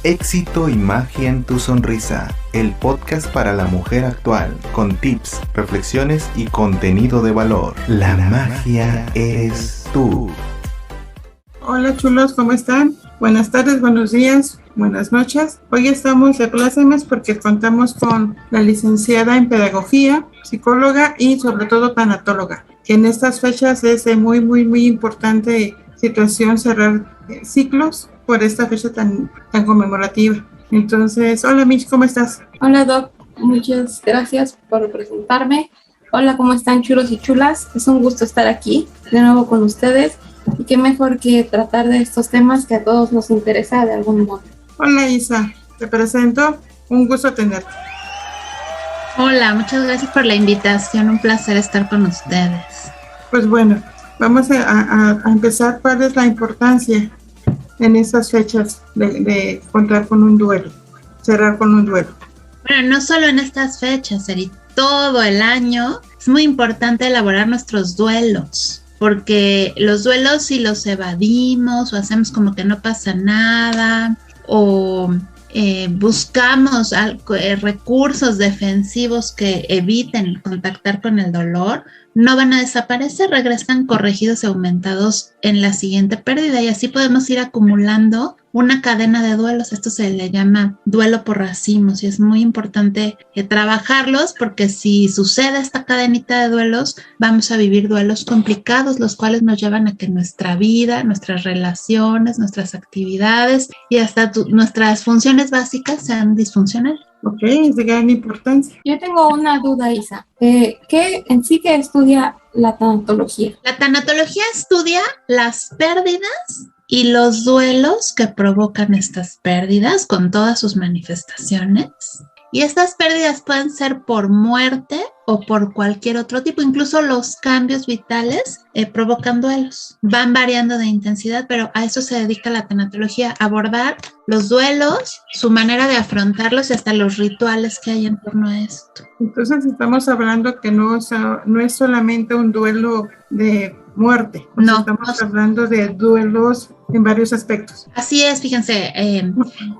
Éxito y magia en tu sonrisa, el podcast para la mujer actual, con tips, reflexiones y contenido de valor. La magia eres tú. Hola chulos, ¿cómo están? Buenas tardes, buenos días, buenas noches. Hoy estamos de plácemes porque contamos con la licenciada en pedagogía, psicóloga y sobre todo tanatóloga, que en estas fechas es de muy importante situación cerrar ciclos por esta fecha tan conmemorativa. Entonces, hola Mitch, ¿cómo estás? Hola Doc, muchas gracias por presentarme. Hola, ¿cómo están chulos y chulas? Es un gusto estar aquí de nuevo con ustedes y qué mejor que tratar de estos temas que a todos nos interesa de algún modo. Hola Isa, te presento, un gusto tenerte. Hola, muchas gracias por la invitación, un placer estar con ustedes. Pues bueno, vamos a empezar. ¿Cuál es la importancia en estas fechas de contar con un duelo, cerrar con un duelo? Bueno, no solo en estas fechas, Eri, todo el año es muy importante elaborar nuestros duelos, porque los duelos si los evadimos o hacemos como que no pasa nada o buscamos recursos defensivos que eviten contactar con el dolor, no van a desaparecer, regresan corregidos y aumentados en la siguiente pérdida y así podemos ir acumulando una cadena de duelos. Esto se le llama duelo por racimos y es muy importante trabajarlos porque si sucede esta cadenita de duelos, vamos a vivir duelos complicados, los cuales nos llevan a que nuestra vida, nuestras relaciones, nuestras actividades y hasta nuestras funciones básicas sean disfuncionales. Ok, es de gran importancia. Yo tengo una duda, Isa. ¿Qué estudia la tanatología? La tanatología estudia las pérdidas y los duelos que provocan estas pérdidas con todas sus manifestaciones. Y estas pérdidas pueden ser por muerte o por cualquier otro tipo, incluso los cambios vitales provocan duelos. Van variando de intensidad, pero a eso se dedica la tanatología, a abordar los duelos, su manera de afrontarlos y hasta los rituales que hay en torno a esto. Entonces estamos hablando que no es solamente un duelo de muerte, no, estamos hablando de duelos en varios aspectos. Así es, fíjense,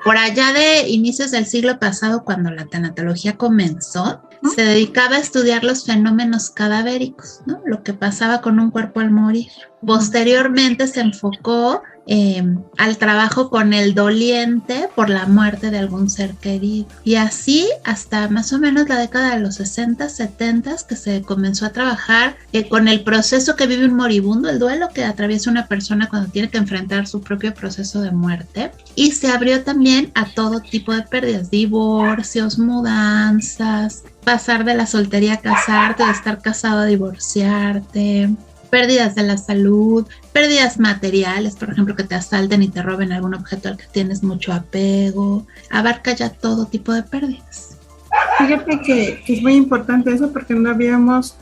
por allá de inicios del siglo pasado, cuando la tanatología comenzó, se dedicaba a estudiar los fenómenos cadavéricos, ¿no? Lo que pasaba con un cuerpo al morir. Posteriormente se enfocó al trabajo con el doliente por la muerte de algún ser querido. Y así hasta más o menos la década de los 60, 70, que se comenzó a trabajar con el proceso que vive un moribundo, el duelo que atraviesa una persona cuando tiene que enfrentar su propio proceso de muerte. Y se abrió también a todo tipo de pérdidas, divorcios, mudanzas, pasar de la soltería a casarte, de estar casado a divorciarte, pérdidas de la salud, pérdidas materiales, por ejemplo, que te asalten y te roben algún objeto al que tienes mucho apego. Abarca ya todo tipo de pérdidas. Fíjate que es muy importante eso porque no habíamos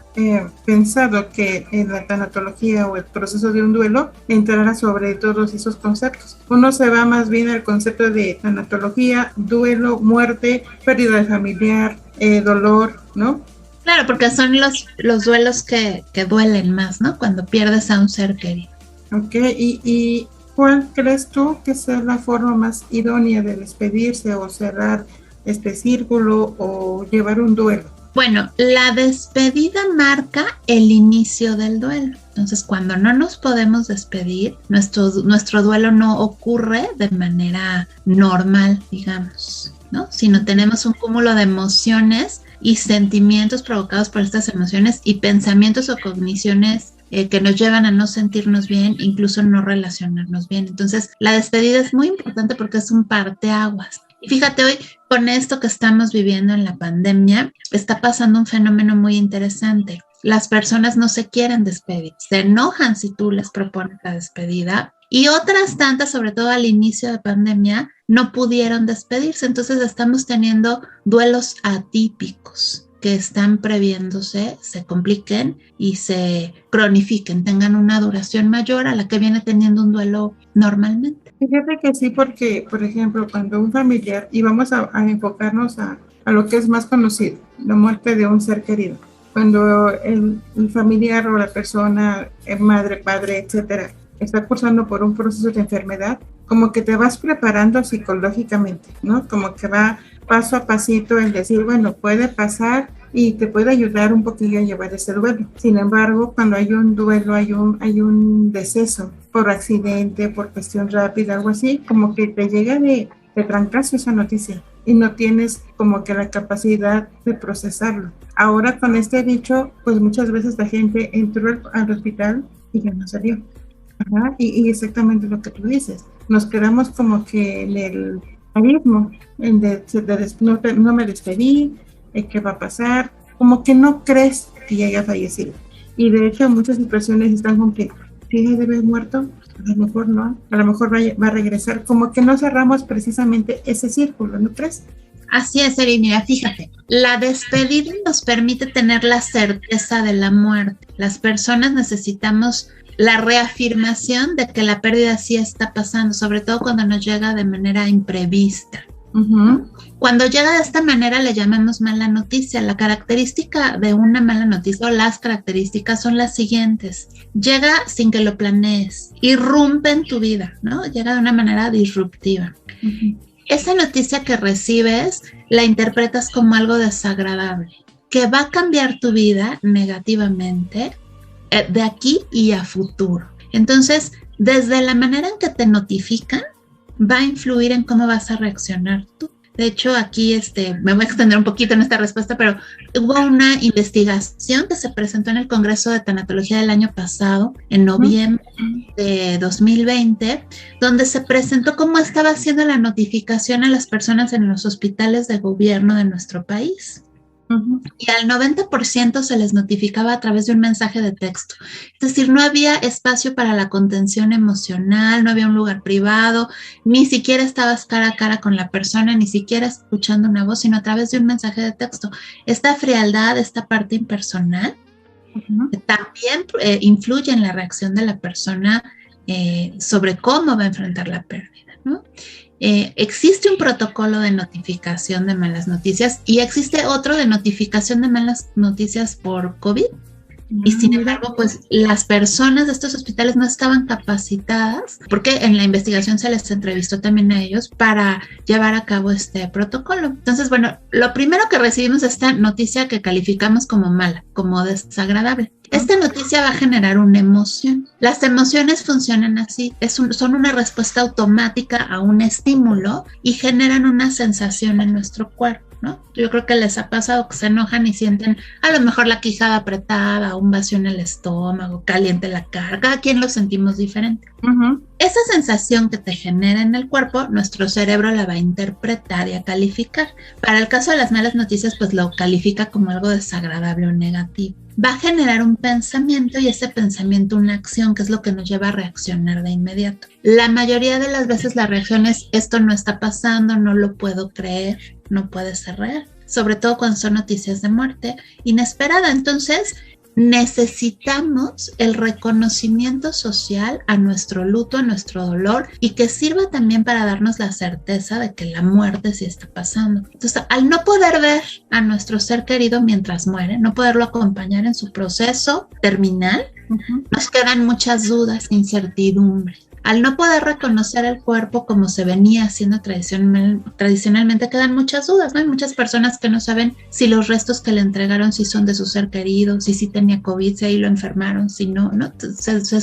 pensado que en la tanatología o el proceso de un duelo entrara sobre todos esos conceptos. Uno se va más bien al concepto de tanatología, duelo, muerte, pérdida de familiar, dolor, ¿no? Claro, porque son los duelos que duelen más, ¿no? Cuando pierdes a un ser querido. Ok, ¿y cuál crees tú que sea la forma más idónea de despedirse o cerrar este círculo o llevar un duelo? Bueno, la despedida marca el inicio del duelo. Entonces, cuando no nos podemos despedir, nuestro duelo no ocurre de manera normal, digamos, ¿no? Sino tenemos un cúmulo de emociones y sentimientos provocados por estas emociones y pensamientos o cogniciones que nos llevan a no sentirnos bien, incluso no relacionarnos bien. Entonces, la despedida es muy importante porque es un parteaguas. Y fíjate, hoy con esto que estamos viviendo en la pandemia, está pasando un fenómeno muy interesante. Las personas no se quieren despedir, se enojan si tú les propones la despedida y otras tantas, sobre todo al inicio de pandemia, no pudieron despedirse. Entonces estamos teniendo duelos atípicos que están previéndose, se compliquen y se cronifiquen, tengan una duración mayor a la que viene teniendo un duelo normalmente. Fíjate que sí, porque, por ejemplo, cuando un familiar, y vamos a enfocarnos a lo que es más conocido, la muerte de un ser querido. Cuando el familiar o la persona, madre, padre, etcétera, está cursando por un proceso de enfermedad, como que te vas preparando psicológicamente, ¿no? Como que va paso a pasito el decir, bueno, puede pasar y te puede ayudar un poquillo a llevar ese duelo. Sin embargo, cuando hay un duelo, hay un deceso por accidente, por cuestión rápida, algo así, como que te llega de trancazo esa noticia y no tienes como que la capacidad de procesarlo. Ahora con este dicho, pues muchas veces la gente entró al hospital y ya no salió. Ajá, y exactamente lo que tú dices. Nos quedamos como que en el abismo, no me despedí, ¿qué va a pasar? Como que no crees que ya haya fallecido. Y de hecho muchas situaciones están como que, ¿sí debe haber muerto? A lo mejor no, a lo mejor va a regresar. Como que no cerramos precisamente ese círculo, ¿no crees? Así es, Eri, mira, fíjate, la despedida nos permite tener la certeza de la muerte. Las personas necesitamos la reafirmación de que la pérdida sí está pasando, sobre todo cuando nos llega de manera imprevista. Uh-huh. Cuando llega de esta manera le llamamos mala noticia. La característica de una mala noticia o las características son las siguientes: llega sin que lo planees, irrumpe en tu vida, ¿no? Llega de una manera disruptiva. Uh-huh. Esa noticia que recibes la interpretas como algo desagradable, que va a cambiar tu vida negativamente de aquí y a futuro. Entonces, desde la manera en que te notifican, va a influir en cómo vas a reaccionar tú. De hecho, aquí me voy a extender un poquito en esta respuesta, pero hubo una investigación que se presentó en el Congreso de Tanatología del año pasado, en noviembre de 2020, donde se presentó cómo estaba haciendo la notificación a las personas en los hospitales de gobierno de nuestro país. Uh-huh. Y al 90% se les notificaba a través de un mensaje de texto. Es decir, no había espacio para la contención emocional, no había un lugar privado, ni siquiera estabas cara a cara con la persona, ni siquiera escuchando una voz, sino a través de un mensaje de texto. Esta frialdad, esta parte impersonal, uh-huh, también influye en la reacción de la persona sobre cómo va a enfrentar la pérdida, ¿no? Existe un protocolo de notificación de malas noticias y existe otro de notificación de malas noticias por COVID. Y sin embargo, pues las personas de estos hospitales no estaban capacitadas, porque en la investigación se les entrevistó también a ellos para llevar a cabo este protocolo. Entonces, bueno, lo primero que recibimos es esta noticia que calificamos como mala, como desagradable. Esta noticia va a generar una emoción. Las emociones funcionan así, son una respuesta automática a un estímulo y generan una sensación en nuestro cuerpo, ¿no? Yo creo que les ha pasado que se enojan y sienten a lo mejor la quijada apretada, un vacío en el estómago, caliente la cara. Cada quien lo sentimos diferente. Uh-huh. Esa sensación que te genera en el cuerpo, nuestro cerebro la va a interpretar y a calificar. Para el caso de las malas noticias, pues lo califica como algo desagradable o negativo. Va a generar un pensamiento y ese pensamiento una acción, que es lo que nos lleva a reaccionar de inmediato. La mayoría de las veces la reacción es: esto no está pasando, no lo puedo creer, no puede ser real. Sobre todo cuando son noticias de muerte inesperada. Entonces, necesitamos el reconocimiento social a nuestro luto, a nuestro dolor, y que sirva también para darnos la certeza de que la muerte sí está pasando. Entonces, al no poder ver a nuestro ser querido mientras muere, no poderlo acompañar en su proceso terminal, uh-huh, nos quedan muchas dudas, incertidumbre. Al no poder reconocer el cuerpo como se venía haciendo tradicionalmente, quedan muchas dudas, ¿no? Hay muchas personas que no saben si los restos que le entregaron sí son de su ser querido, si sí tenía COVID, si ahí lo enfermaron, si no, ¿no? Se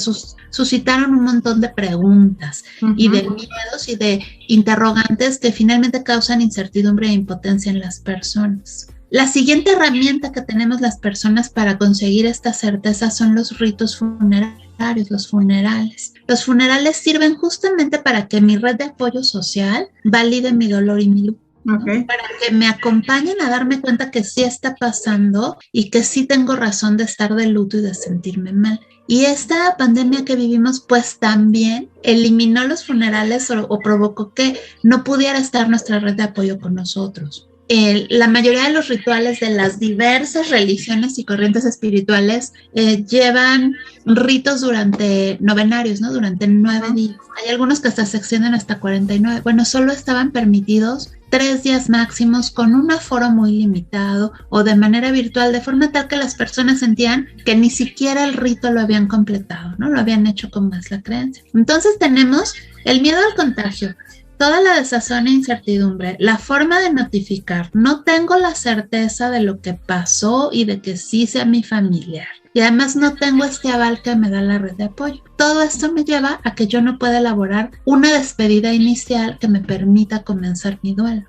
suscitaron un montón de preguntas, uh-huh, y de miedos y de interrogantes que finalmente causan incertidumbre e impotencia en las personas. La siguiente herramienta que tenemos las personas para conseguir esta certeza son los ritos funerarios. Los funerales. Los funerales sirven justamente para que mi red de apoyo social valide mi dolor y mi luto, ¿no? Okay. Para que me acompañen a darme cuenta que sí está pasando y que sí tengo razón de estar de luto y de sentirme mal. Y esta pandemia que vivimos pues también eliminó los funerales o provocó que no pudiera estar nuestra red de apoyo con nosotros. La mayoría de los rituales de las diversas religiones y corrientes espirituales llevan ritos durante novenarios, ¿no? Durante 9 días. Hay algunos que hasta se extienden hasta 49. Bueno, solo estaban permitidos 3 días máximos con un aforo muy limitado o de manera virtual, de forma tal que las personas sentían que ni siquiera el rito lo habían completado, ¿no? Lo habían hecho como es la creencia. Entonces tenemos El miedo al contagio, toda la desazón e incertidumbre, la forma de notificar, no tengo la certeza de lo que pasó y de que sí sea mi familiar. Y además no tengo este aval que me da la red de apoyo. Todo esto me lleva a que yo no pueda elaborar una despedida inicial que me permita comenzar mi duelo.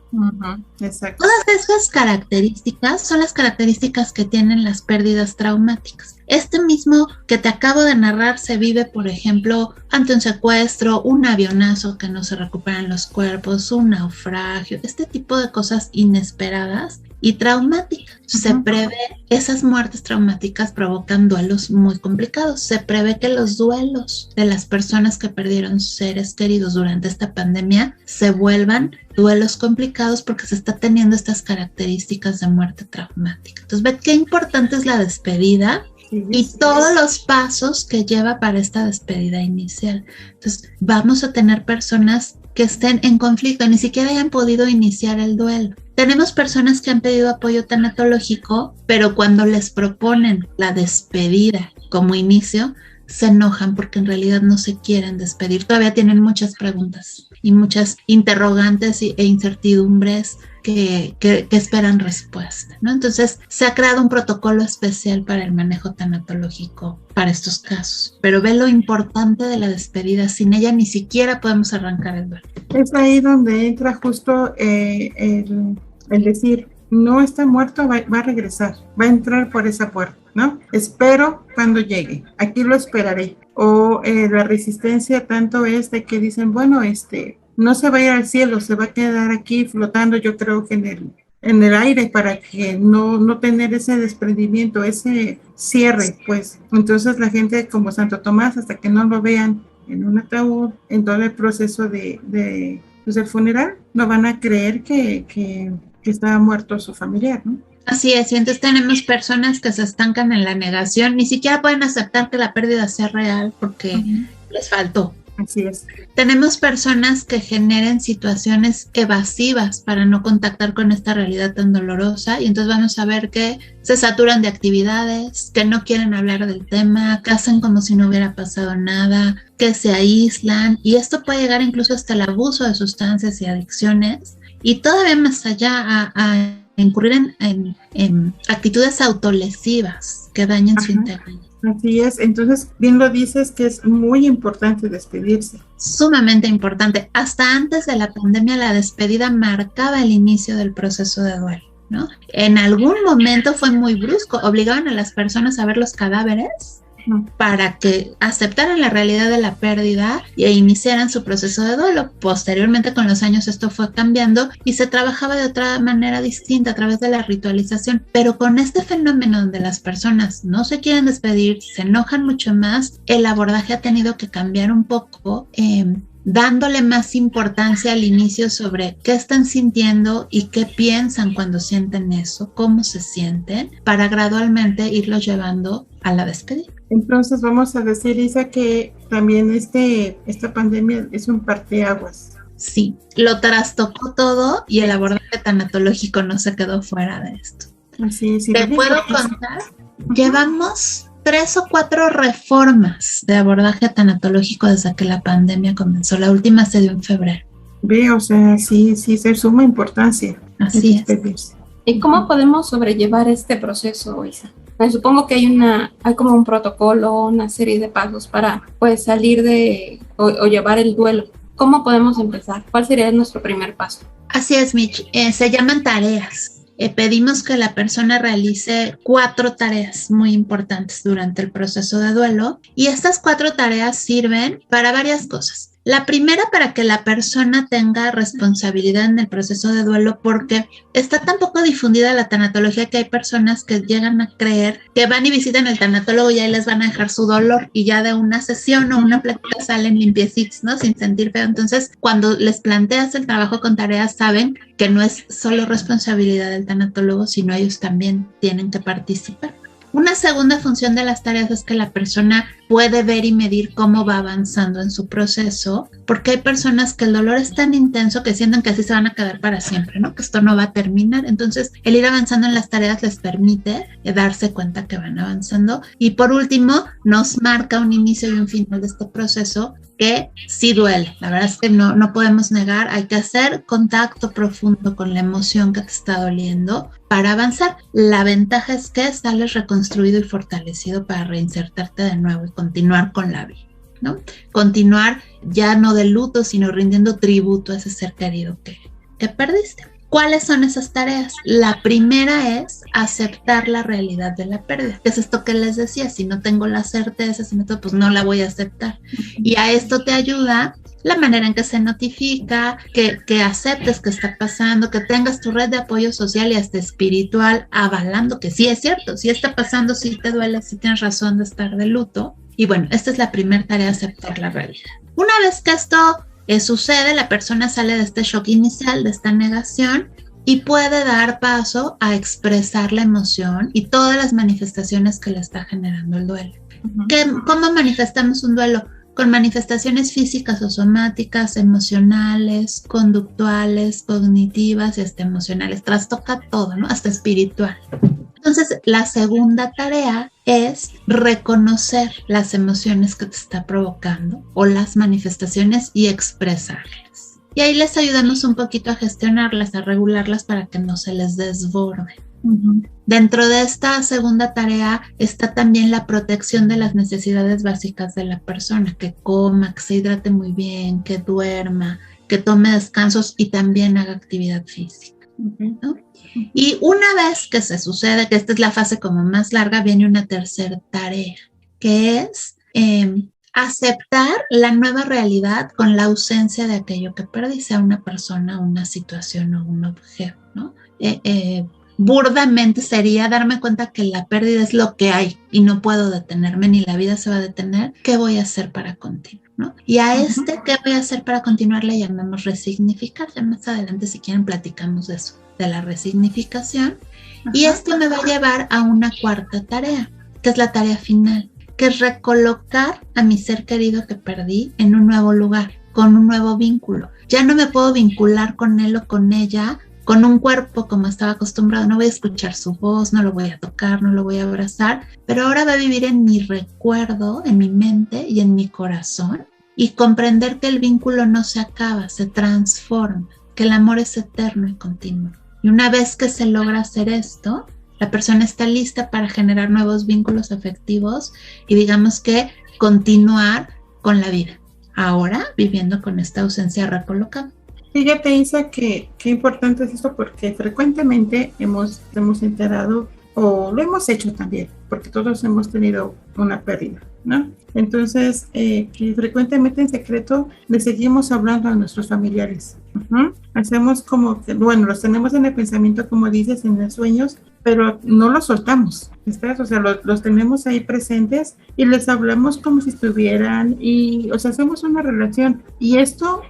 Exacto. Todas esas características son las características que tienen las pérdidas traumáticas. Este mismo que te acabo de narrar se vive, por ejemplo, ante un secuestro, un avionazo que no se recuperan los cuerpos, un naufragio, este tipo de cosas inesperadas y traumáticas. Se prevé, esas muertes traumáticas provocan duelos muy complicados. Se prevé que los duelos de las personas que perdieron seres queridos durante esta pandemia se vuelvan duelos complicados porque se está teniendo estas características de muerte traumática. Entonces, ve qué importante es la despedida y todos los pasos que lleva para esta despedida inicial. Entonces, vamos a tener personas que estén en conflicto, ni siquiera hayan podido iniciar el duelo. Tenemos personas que han pedido apoyo tanatológico, pero cuando les proponen la despedida como inicio, se enojan porque en realidad no se quieren despedir. Todavía tienen muchas preguntas y muchas interrogantes e incertidumbres que esperan respuesta, ¿no? Entonces se ha creado un protocolo especial para el manejo tanatológico para estos casos. Pero ve lo importante de la despedida. Sin ella ni siquiera podemos arrancar el duelo. Es ahí donde entra justo el decir, no está muerto, va a regresar, va a entrar por esa puerta, ¿no? Espero cuando llegue, aquí lo esperaré. O la resistencia tanto es de que dicen, bueno, no se va a ir al cielo, se va a quedar aquí flotando, yo creo que en el aire para que no tener ese desprendimiento, ese cierre, pues. Entonces la gente como Santo Tomás, hasta que no lo vean en un ataúd, en todo el proceso del funeral, no van a creer que estaba muerto su familiar, ¿no? Así es, y entonces tenemos personas que se estancan en la negación, ni siquiera pueden aceptar que la pérdida sea real porque les faltó. Así es. Tenemos personas que generen situaciones evasivas para no contactar con esta realidad tan dolorosa y entonces vamos a ver que se saturan de actividades, que no quieren hablar del tema, que hacen como si no hubiera pasado nada, que se aíslan y esto puede llegar incluso hasta el abuso de sustancias y adicciones y todavía más allá a incurrir en actitudes autolesivas que dañen su integridad. Así es, entonces bien lo dices que es muy importante despedirse. Sumamente importante. Hasta antes de la pandemia la despedida marcaba el inicio del proceso de duelo, ¿no? En algún momento fue muy brusco, obligaban a las personas a ver los cadáveres para que aceptaran la realidad de la pérdida e iniciaran su proceso de duelo. Posteriormente, con los años, esto fue cambiando y se trabajaba de otra manera distinta a través de la ritualización. Pero con este fenómeno donde las personas no se quieren despedir, se enojan mucho más, el abordaje ha tenido que cambiar un poco, dándole más importancia al inicio sobre qué están sintiendo y qué piensan cuando sienten eso, cómo se sienten, para gradualmente irlos llevando a la despedida. Entonces vamos a decir, Isa, que también esta pandemia es un parteaguas. Sí, lo trastocó todo y el abordaje tanatológico no se quedó fuera de esto. Así es. Te puedo contar, llevamos 3 o 4 reformas de abordaje tanatológico desde que la pandemia comenzó. La última se dio en febrero. Ve, o sea, sí, se suma importancia. Así es. ¿Y cómo podemos sobrellevar este proceso, Isa? Me supongo que hay como un protocolo, una serie de pasos para pues salir de o llevar el duelo. ¿Cómo podemos empezar? ¿Cuál sería nuestro primer paso? Así es, Mitch. Se llaman tareas. Pedimos que la persona realice 4 tareas muy importantes durante el proceso de duelo y estas 4 tareas sirven para varias cosas. La primera, para que la persona tenga responsabilidad en el proceso de duelo, porque está tan poco difundida la tanatología que hay personas que llegan a creer que van y visitan al tanatólogo y ahí les van a dejar su dolor y ya de una sesión o una plática salen limpiecitos, ¿no? Sin sentir feo. Entonces, cuando les planteas el trabajo con tareas, saben que no es solo responsabilidad del tanatólogo, sino ellos también tienen que participar. Una segunda función de las tareas es que la persona puede ver y medir cómo va avanzando en su proceso, porque hay personas que el dolor es tan intenso que sienten que así se van a quedar para siempre, ¿no? Que esto no va a terminar. Entonces, el ir avanzando en las tareas les permite darse cuenta que van avanzando. Y por último, nos marca un inicio y un final de este proceso que sí duele. La verdad es que no podemos negar, hay que hacer contacto profundo con la emoción que te está doliendo para avanzar. La ventaja es que sales reconstruido y fortalecido para reinsertarte de nuevo y continuar con la vida, ¿no? Continuar ya no de luto, sino rindiendo tributo a ese ser querido que perdiste. ¿Cuáles son esas tareas? La primera es aceptar la realidad de la pérdida, que es esto que les decía, si no tengo la certeza, pues no la voy a aceptar. Y a esto te ayuda la manera en que se notifica, que aceptes que está pasando, que tengas tu red de apoyo social y hasta espiritual avalando que sí es cierto, sí está pasando, sí te duele, sí tienes razón de estar de luto. Y bueno, esta es la primera tarea, aceptar la realidad. Una vez que esto sucede, la persona sale de este shock inicial, de esta negación, y puede dar paso a expresar la emoción y todas las manifestaciones que le está generando el duelo. ¿Cómo manifestamos un duelo? Con manifestaciones físicas o somáticas, emocionales, conductuales, cognitivas y hasta emocionales. Trastoca todo, ¿no? Hasta espiritual. Entonces, la segunda tarea es reconocer las emociones que te está provocando o las manifestaciones y expresarlas. Y ahí les ayudamos un poquito a gestionarlas, a regularlas para que no se les desborde. Dentro de esta segunda tarea está también la protección de las necesidades básicas de la persona, que coma, que se hidrate muy bien, que duerma, que tome descansos y también haga actividad física, ¿no? Y una vez que se sucede, que esta es la fase como más larga, viene una tercera tarea, que es aceptar la nueva realidad con la ausencia de aquello que perdí, sea una persona, una situación o un objeto, ¿no? Burdamente sería darme cuenta que la pérdida es lo que hay y no puedo detenerme, ni la vida se va a detener. ¿Qué voy a hacer para continuar, ¿no? Y a ¿qué voy a hacer para continuar? Le llamamos resignificar. Ya más adelante, si quieren, platicamos de eso, de la resignificación. Y esto me va a llevar a una cuarta tarea, que es la tarea final, que es recolocar a mi ser querido que perdí en un nuevo lugar, con un nuevo vínculo. Ya no me puedo vincular con él o con ella con un cuerpo como estaba acostumbrado. No voy a escuchar su voz, no lo voy a tocar, no lo voy a abrazar, pero ahora va a vivir en mi recuerdo, en mi mente y en mi corazón, y comprender que el vínculo no se acaba, se transforma, que el amor es eterno y continuo. Y una vez que se logra hacer esto, la persona está lista para generar nuevos vínculos afectivos y digamos que continuar con la vida, ahora viviendo con esta ausencia recolocada. Fíjate, Isa, que qué importante es esto, porque frecuentemente hemos enterado, o lo hemos hecho también, porque todos hemos tenido una pérdida, ¿no? Entonces, que frecuentemente en secreto le seguimos hablando a nuestros familiares. Hacemos como que, bueno, los tenemos en el pensamiento, como dices, en los sueños, pero no los soltamos, ¿estás? O sea, los tenemos ahí presentes y les hablamos como si estuvieran, y, o sea, hacemos una relación. Y esto,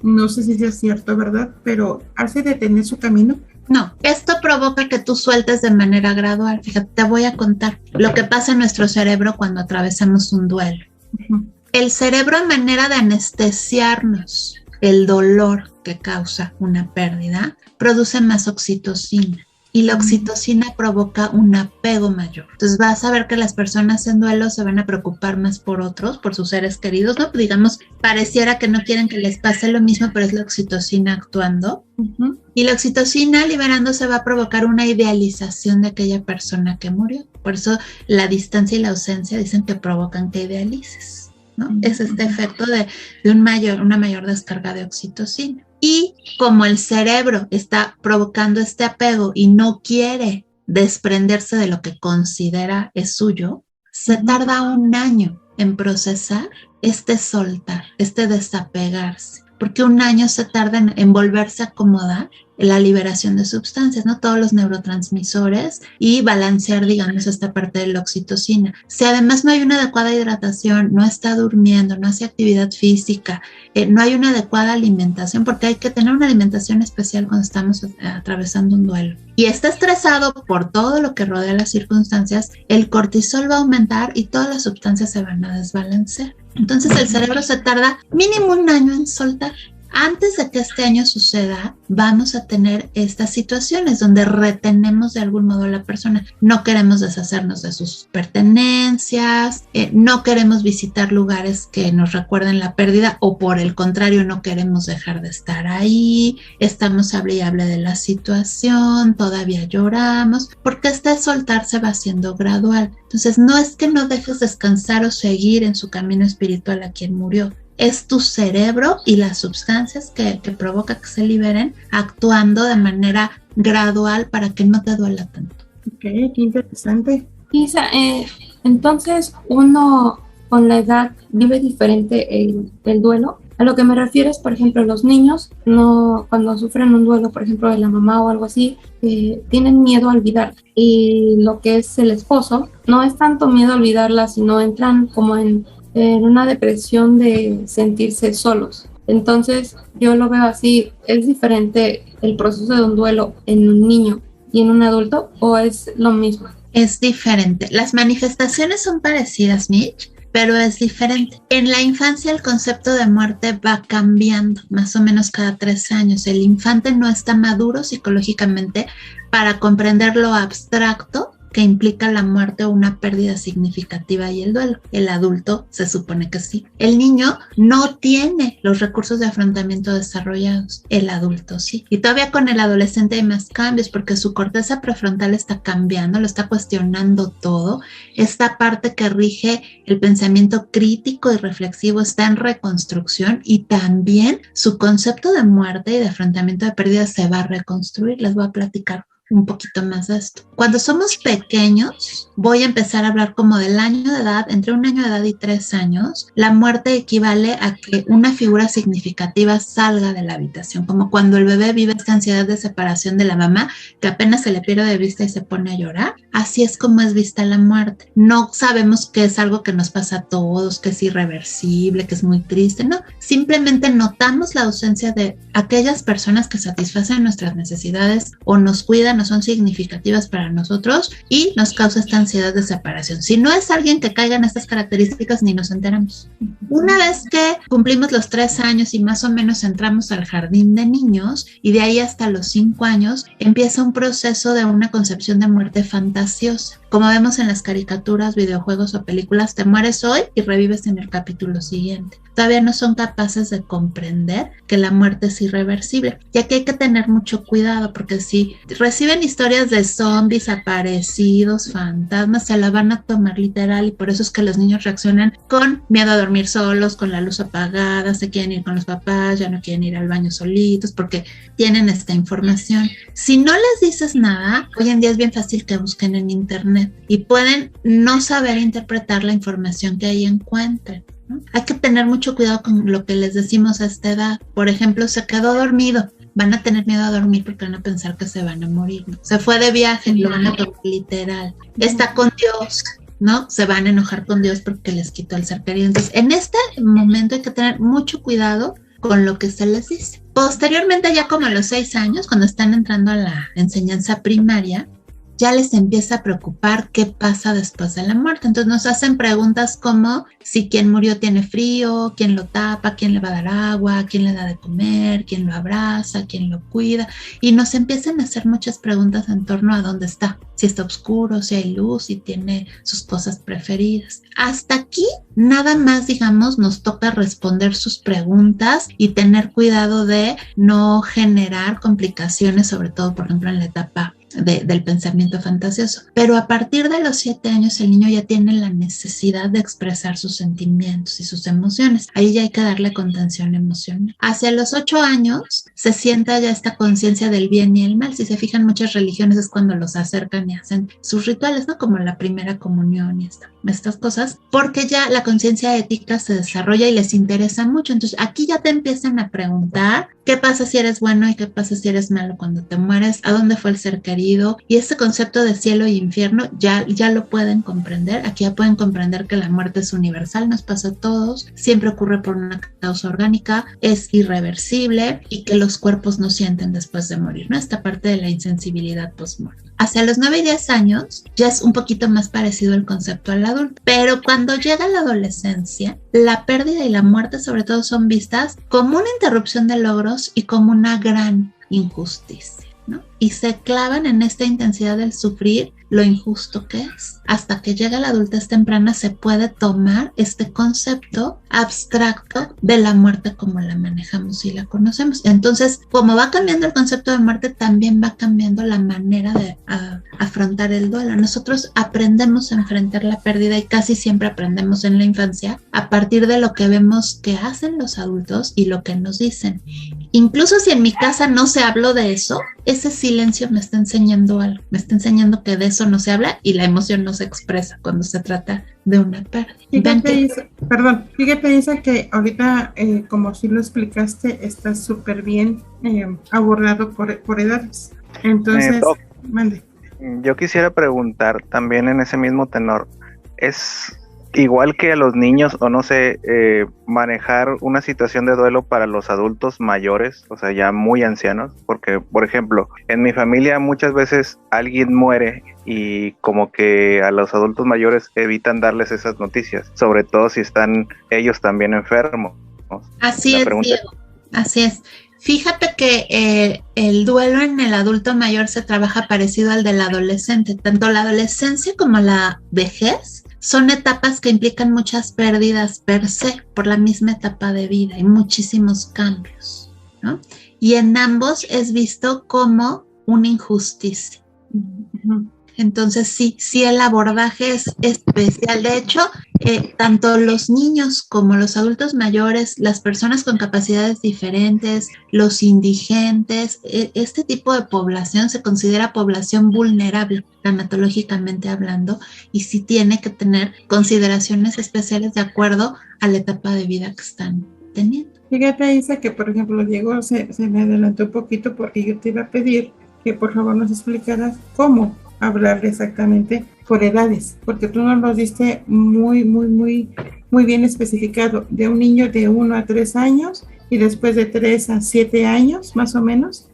no sé si es cierto, ¿verdad? Pero hace detener su camino. No, esto provoca que tú sueltes de manera gradual. Fíjate, te voy a contar lo que pasa en nuestro cerebro cuando atravesamos un duelo. El cerebro, a manera de anestesiarnos el dolor que causa una pérdida, produce más oxitocina. Y la oxitocina provoca un apego mayor. Entonces vas a ver que las personas en duelo se van a preocupar más por otros, por sus seres queridos, ¿no? Digamos, pareciera que no quieren que les pase lo mismo, pero es la oxitocina actuando. Y la oxitocina liberándose va a provocar una idealización de aquella persona que murió. Por eso la distancia y la ausencia dicen que provocan que idealices, ¿no? Es este efecto de una mayor descarga de oxitocina. Y como el cerebro está provocando este apego y no quiere desprenderse de lo que considera es suyo, se tarda un año en procesar este soltar, este desapegarse, porque un año se tarda en volverse a acomodar la liberación de sustancias, ¿no? Todos los neurotransmisores y balancear, digamos, esta parte de la oxitocina. Si además no hay una adecuada hidratación, no está durmiendo, no hace actividad física, no hay una adecuada alimentación, porque hay que tener una alimentación especial cuando estamos atravesando un duelo. Y está estresado por todo lo que rodea las circunstancias, el cortisol va a aumentar y todas las sustancias se van a desbalancear. Entonces el cerebro se tarda mínimo 1 año en soltar. Antes de que este año suceda, vamos a tener estas situaciones donde retenemos de algún modo a la persona. No queremos deshacernos de sus pertenencias, no queremos visitar lugares que nos recuerden la pérdida o por el contrario no queremos dejar de estar ahí, estamos hable y hable de la situación, todavía lloramos, porque este soltarse va siendo gradual. Entonces no es que no dejes descansar o seguir en su camino espiritual a quien murió. Es tu cerebro y las sustancias que provoca que se liberen actuando de manera gradual para que no te duela tanto. Ok, qué interesante. Isa, entonces uno con la edad vive diferente el duelo. A lo que me refiero es, por ejemplo, los niños cuando sufren un duelo, por ejemplo, de la mamá o algo así, tienen miedo a olvidar. Y lo que es el esposo, no es tanto miedo a olvidarla, sino entran como en una depresión de sentirse solos. Entonces yo lo veo así, ¿es diferente el proceso de un duelo en un niño y en un adulto o es lo mismo? Es diferente. Las manifestaciones son parecidas, Mitch, pero es diferente. En la infancia el concepto de muerte va cambiando más o menos cada 3 años. El infante no está maduro psicológicamente para comprender lo abstracto que implica la muerte o una pérdida significativa y el duelo. El adulto se supone que sí. El niño no tiene los recursos de afrontamiento desarrollados. El adulto sí. Y todavía con el adolescente hay más cambios porque su corteza prefrontal está cambiando, lo está cuestionando todo. Esta parte que rige el pensamiento crítico y reflexivo está en reconstrucción y también su concepto de muerte y de afrontamiento de pérdidas se va a reconstruir. Les voy a platicar un poquito más de esto. Cuando somos pequeños, voy a empezar a hablar como del año de edad, entre 1 año de edad y 3 años, la muerte equivale a que una figura significativa salga de la habitación, como cuando el bebé vive esta ansiedad de separación de la mamá, que apenas se le pierde de vista y se pone a llorar. Así es como es vista la muerte. No sabemos que es algo que nos pasa a todos, que es irreversible, que es muy triste, no. Simplemente notamos la ausencia de aquellas personas que satisfacen nuestras necesidades o nos cuidan, no son significativas para nosotros y nos causa esta ansiedad de separación. Si no es alguien que caiga en estas características, ni nos enteramos. Una vez que cumplimos los 3 años y más o menos entramos al jardín de niños y de ahí hasta los 5 años, empieza un proceso de una concepción de muerte fantasiosa. Como vemos en las caricaturas, videojuegos o películas, te mueres hoy y revives en el capítulo siguiente. Todavía no son capaces de comprender que la muerte es irreversible. Y aquí hay que tener mucho cuidado porque si reciben historias de zombies, aparecidos, fantasmas, se la van a tomar literal y por eso es que los niños reaccionan con miedo a dormir solos, con la luz apagada, se quieren ir con los papás, ya no quieren ir al baño solitos porque tienen esta información. Si no les dices nada, hoy en día es bien fácil que busquen en internet y pueden no saber interpretar la información que ahí encuentren, ¿no? Hay que tener mucho cuidado con lo que les decimos a esta edad. Por ejemplo, se quedó dormido. Van a tener miedo a dormir porque van a pensar que se van a morir, ¿no? Se fue de viaje, lo van a tomar literal. Está con Dios, ¿no? Se van a enojar con Dios porque les quitó el ser querido. Entonces, en este momento hay que tener mucho cuidado con lo que se les dice. Posteriormente, ya como a los 6 años, cuando están entrando a la enseñanza primaria, ya les empieza a preocupar qué pasa después de la muerte. Entonces nos hacen preguntas como si quien murió tiene frío, quién lo tapa, quién le va a dar agua, quién le da de comer, quién lo abraza, quién lo cuida. Y nos empiezan a hacer muchas preguntas en torno a dónde está, si está oscuro, si hay luz, si tiene sus cosas preferidas. Hasta aquí nada más, digamos, nos toca responder sus preguntas y tener cuidado de no generar complicaciones, sobre todo, por ejemplo, en la etapa del pensamiento fantasioso. Pero a partir de los 7 años el niño ya tiene la necesidad de expresar sus sentimientos y sus emociones. Ahí ya hay que darle contención emocional. Hacia los 8 años se sienta ya esta conciencia del bien y el mal. Si se fijan, muchas religiones es cuando los acercan y hacen sus rituales, ¿no? Como la primera comunión y estas cosas, porque ya la conciencia ética se desarrolla y les interesa mucho. Entonces aquí ya te empiezan a preguntar qué pasa si eres bueno y qué pasa si eres malo cuando te mueres, a dónde fue el ser querido, y este concepto de cielo e infierno ya lo pueden comprender. Aquí ya pueden comprender que la muerte es universal, nos pasa a todos, siempre ocurre por una causa orgánica, es irreversible y que los cuerpos no sienten después de morir, ¿no? Esta parte de la insensibilidad post-muerte. Hacia los 9 y 10 años ya es un poquito más parecido el concepto al adulto, pero cuando llega la adolescencia, la pérdida y la muerte sobre todo son vistas como una interrupción de logros y como una gran injusticia, ¿no? Y se clavan en esta intensidad del sufrir lo injusto que es. Hasta que llega la adultez temprana se puede tomar este concepto abstracto de la muerte como la manejamos y la conocemos. Entonces, como va cambiando el concepto de muerte, también va cambiando la manera de afrontar el duelo. Nosotros aprendemos a enfrentar la pérdida y casi siempre aprendemos en la infancia a partir de lo que vemos que hacen los adultos y lo que nos dicen. Incluso si en mi casa no se habló de eso, ese silencio me está enseñando algo, me está enseñando que de eso no se habla y la emoción no se expresa cuando se trata de una pérdida. Fíjate, Isa, que ahorita, como sí lo explicaste, está súper bien abordado por edades. Entonces, mande. Yo quisiera preguntar también en ese mismo tenor, ¿es igual que a los niños, o no sé, manejar una situación de duelo para los adultos mayores, o sea, ya muy ancianos? Porque, por ejemplo, en mi familia muchas veces alguien muere y como que a los adultos mayores evitan darles esas noticias, sobre todo si están ellos también enfermos, ¿no? Así es, Diego, así es. Fíjate que el duelo en el adulto mayor se trabaja parecido al del adolescente. Tanto la adolescencia como la vejez son etapas que implican muchas pérdidas per se por la misma etapa de vida y muchísimos cambios, ¿no? Y en ambos es visto como una injusticia. Entonces sí, el abordaje es especial. De hecho, tanto los niños como los adultos mayores, las personas con capacidades diferentes, los indigentes, este tipo de población se considera población vulnerable, tanatológicamente hablando, y sí tiene que tener consideraciones especiales de acuerdo a la etapa de vida que están teniendo. Fíjate, Isa, que por ejemplo Diego se me adelantó un poquito porque yo te iba a pedir que por favor nos explicaras cómo hablar exactamente por edades, porque tú nos lo diste muy bien especificado, de un niño de 1 a 3 años y después de 3 a 7 años más o menos,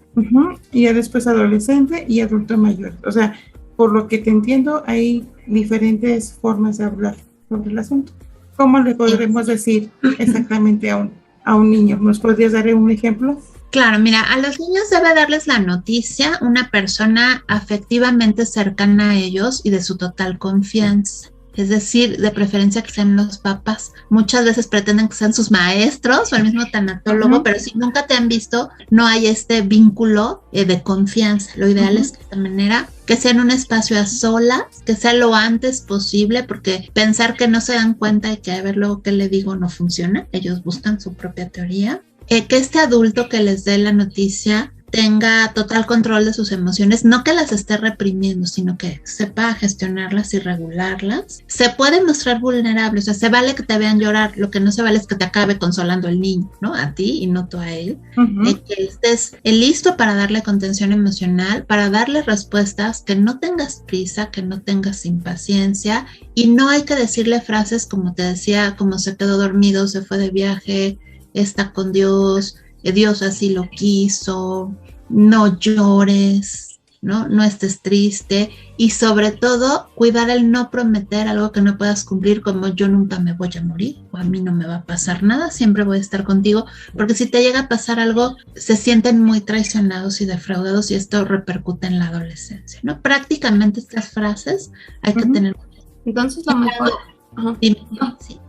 y ya después adolescente y adulto mayor. O sea, por lo que te entiendo, hay diferentes formas de hablar sobre el asunto. ¿Cómo le podremos decir exactamente a un niño? ¿Nos podrías dar un ejemplo? Claro, mira, a los niños debe darles la noticia una persona afectivamente cercana a ellos y de su total confianza. Es decir, de preferencia que sean los papás. Muchas veces pretenden que sean sus maestros o el mismo tanatólogo, pero si nunca te han visto, no hay este vínculo de confianza. Lo ideal es que de esta manera, que sea en un espacio a solas, que sea lo antes posible, porque pensar que no se dan cuenta de que a ver luego qué le digo no funciona. Ellos buscan su propia teoría. Que este adulto que les dé la noticia tenga total control de sus emociones, no que las esté reprimiendo, sino que sepa gestionarlas y regularlas. Se puede mostrar vulnerable, o sea, se vale que te vean llorar, lo que no se vale es que te acabe consolando el niño, ¿no? A ti y no tú a él. Que estés listo para darle contención emocional, para darle respuestas, que no tengas prisa, que no tengas impaciencia, y no hay que decirle frases como te decía, como se quedó dormido, se fue de viaje, está con Dios, Dios así lo quiso, no llores, no estés triste, y sobre todo cuidar el no prometer algo que no puedas cumplir, como yo nunca me voy a morir o a mí no me va a pasar nada, siempre voy a estar contigo, porque si te llega a pasar algo se sienten muy traicionados y defraudados y esto repercute en la adolescencia, ¿no? Prácticamente estas frases hay que tener. Entonces lo mejor... Sí.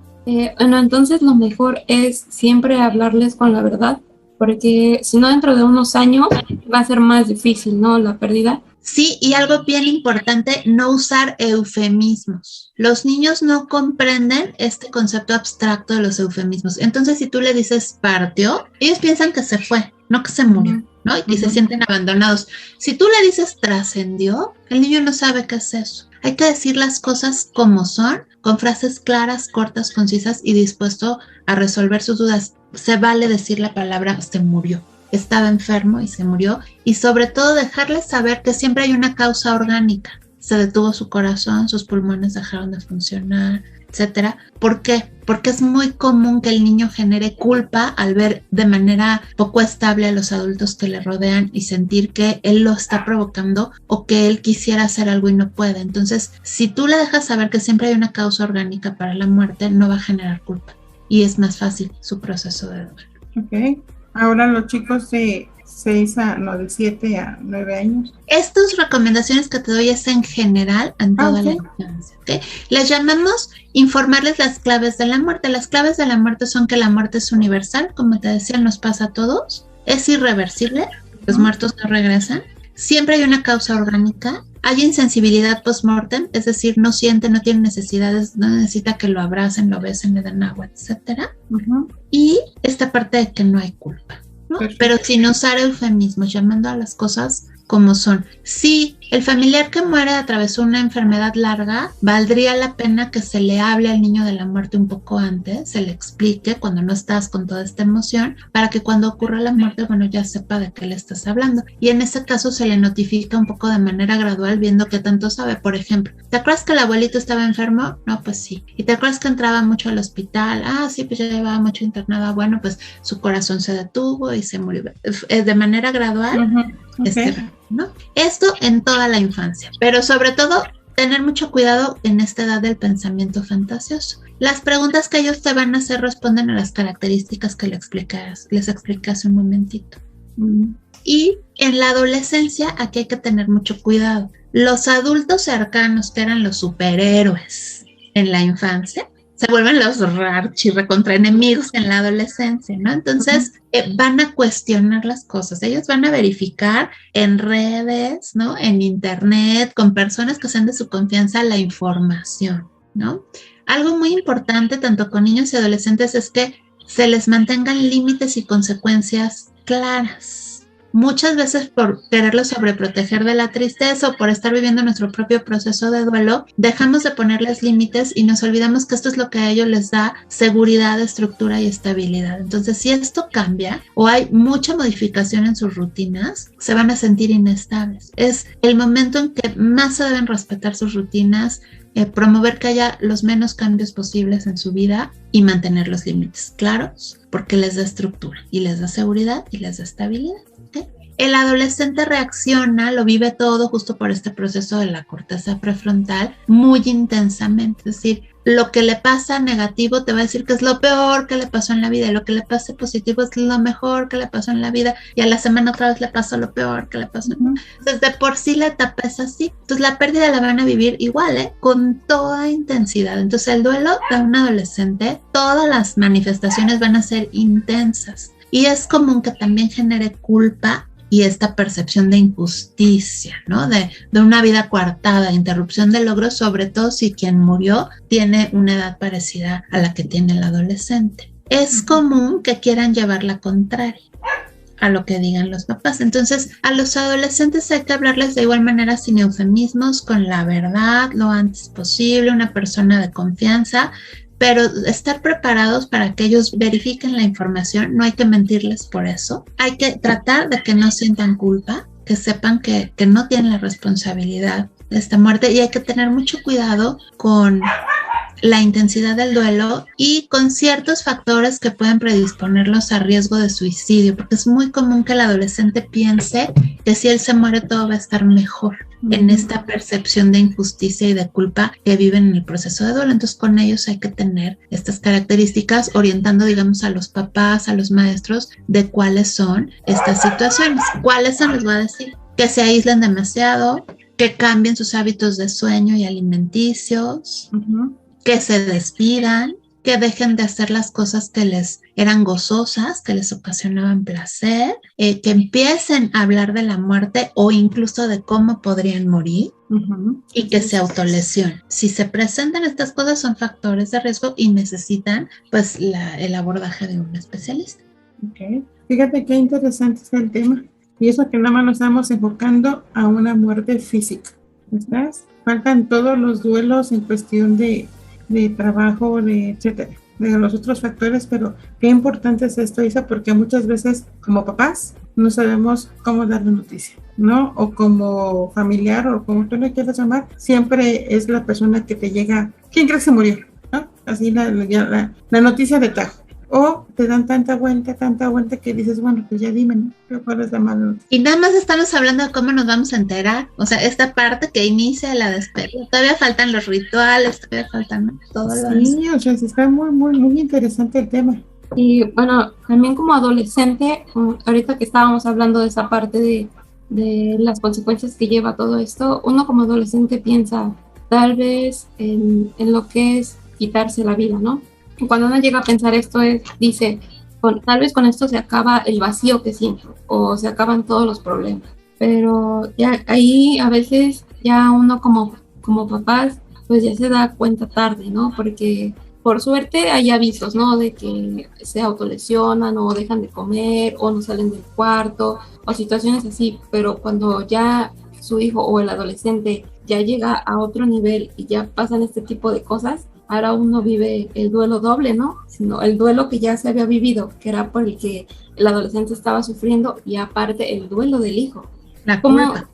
Bueno, entonces lo mejor es siempre hablarles con la verdad, porque si no dentro de unos años va a ser más difícil, ¿no? La pérdida. Sí, y algo bien importante, no usar eufemismos. Los niños no comprenden este concepto abstracto de los eufemismos. Entonces, si tú le dices partió, ellos piensan que se fue, no que se murió, ¿no? Y se sienten abandonados. Si tú le dices trascendió, el niño no sabe qué es eso. Hay que decir las cosas como son, con frases claras, cortas, concisas y dispuesto a resolver sus dudas. Se vale decir la palabra se murió. Estaba enfermo y se murió, y sobre todo dejarles saber que siempre hay una causa orgánica. Se detuvo su corazón, sus pulmones dejaron de funcionar, etcétera. ¿Por qué? Porque es muy común que el niño genere culpa al ver de manera poco estable a los adultos que le rodean y sentir que él lo está provocando o que él quisiera hacer algo y no puede. Entonces, si tú le dejas saber que siempre hay una causa orgánica para la muerte, no va a generar culpa y es más fácil su proceso de duelo. Ok. Ahora los chicos de 7 a 9 años. Estas recomendaciones que te doy es en general en toda la infancia. ¿Okay? Les llamamos informarles las claves de la muerte. Las claves de la muerte son que la muerte es universal, como te decía, nos pasa a todos, es irreversible, los muertos no regresan, siempre hay una causa orgánica, hay insensibilidad post-mortem, es decir, no siente, no tiene necesidades, no necesita que lo abracen, lo besen, le den agua, etcétera. Y esta parte de que no hay culpa, ¿no? Pero sin usar eufemismos, llamando a las cosas como son. Si el familiar que muere atravesó una enfermedad larga, valdría la pena que se le hable al niño de la muerte un poco antes, se le explique cuando no estás con toda esta emoción, para que cuando ocurra la muerte, bueno, ya sepa de qué le estás hablando. Y en ese caso se le notifica un poco de manera gradual, viendo qué tanto sabe. Por ejemplo, ¿te acuerdas que el abuelito estaba enfermo? No, pues sí. ¿Y te acuerdas que entraba mucho al hospital? Ah, sí, pues ya llevaba mucho internado. Bueno, pues su corazón se detuvo y se murió. De manera gradual, ¿no? Esto en toda la infancia, pero sobre todo tener mucho cuidado en esta edad del pensamiento fantasioso. Las preguntas que ellos te van a hacer responden a las características que les expliqué hace un momentito. Y en la adolescencia aquí hay que tener mucho cuidado. Los adultos cercanos, que eran los superhéroes en la infancia, se vuelven los recontra enemigos en la adolescencia, ¿no? Entonces van a cuestionar las cosas, ellos van a verificar en redes, ¿no? En internet, con personas que sean de su confianza la información, ¿no? Algo muy importante tanto con niños y adolescentes es que se les mantengan límites y consecuencias claras. Muchas veces por quererlos sobreproteger de la tristeza o por estar viviendo nuestro propio proceso de duelo, dejamos de ponerles límites y nos olvidamos que esto es lo que a ellos les da seguridad, estructura y estabilidad. Entonces, si esto cambia o hay mucha modificación en sus rutinas, se van a sentir inestables. Es el momento en que más se deben respetar sus rutinas, promover que haya los menos cambios posibles en su vida y mantener los límites claros, porque les da estructura y les da seguridad y les da estabilidad. El adolescente reacciona, lo vive todo justo por este proceso de la corteza prefrontal muy intensamente, es decir, lo que le pasa negativo te va a decir que es lo peor que le pasó en la vida y lo que le pasa positivo es lo mejor que le pasó en la vida y a la semana otra vez le pasó lo peor que le pasó. Entonces de por sí la etapa es así, entonces la pérdida la van a vivir igual, con toda intensidad. Entonces el duelo de un adolescente, todas las manifestaciones van a ser intensas y es común que también genere culpa y esta percepción de injusticia, ¿no? De una vida coartada, interrupción de logros, sobre todo si quien murió tiene una edad parecida a la que tiene el adolescente. Es común que quieran llevar la contraria a lo que digan los papás. Entonces, a los adolescentes hay que hablarles de igual manera sin eufemismos, con la verdad, lo antes posible, una persona de confianza, pero estar preparados para que ellos verifiquen la información, no hay que mentirles por eso. Hay que tratar de que no sientan culpa, que sepan que no tienen la responsabilidad de esta muerte y hay que tener mucho cuidado con la intensidad del duelo y con ciertos factores que pueden predisponerlos a riesgo de suicidio, porque es muy común que el adolescente piense que si él se muere todo va a estar mejor, en esta percepción de injusticia y de culpa que viven en el proceso de duelo. Entonces con ellos hay que tener estas características, orientando, digamos, a los papás, a los maestros, de cuáles son estas situaciones. ¿Cuáles son? Les voy a decir: que se aíslen demasiado, que cambien sus hábitos de sueño y alimenticios, que se despidan, que dejen de hacer las cosas que les eran gozosas, que les ocasionaban placer, que empiecen a hablar de la muerte o incluso de cómo podrían morir. Y que se autolesionen. Si se presentan estas cosas son factores de riesgo y necesitan pues el abordaje de un especialista. Okay. Fíjate qué interesante está el tema. Y eso que nada más nos estamos enfocando a una muerte física. ¿Estás? Faltan todos los duelos en cuestión de trabajo, de etcétera, de los otros factores, pero qué importante es esto, Isa, porque muchas veces como papás no sabemos cómo dar la noticia, ¿no? O como familiar o como tú le quieras llamar, siempre es la persona que te llega, ¿quién crees que murió? ¿No? Así la noticia de tajo. O te dan tanta vuelta que dices, bueno, pues ya dime, ¿no? ¿Cuál es la mala noticia? Y nada más estamos hablando de cómo nos vamos a enterar. O sea, esta parte que inicia la despedida. Todavía faltan los rituales, todavía faltan todo lo demás. Sí, o sea, está muy interesante el tema. Y bueno, también como adolescente, ahorita que estábamos hablando de esa parte de las consecuencias que lleva todo esto, uno como adolescente piensa tal vez en lo que es quitarse la vida, ¿no? Y cuando uno llega a pensar esto, dice, tal vez con esto se acaba el vacío que siento o se acaban todos los problemas. Pero ya ahí a veces ya uno como papás, pues ya se da cuenta tarde, ¿no? Porque por suerte hay avisos, ¿no? De que se autolesionan o dejan de comer o no salen del cuarto o situaciones así. Pero cuando ya su hijo o el adolescente ya llega a otro nivel y ya pasan este tipo de cosas, ahora uno vive el duelo doble, ¿no? Sino el duelo que ya se había vivido, que era por el que el adolescente estaba sufriendo, y aparte el duelo del hijo. La culpa.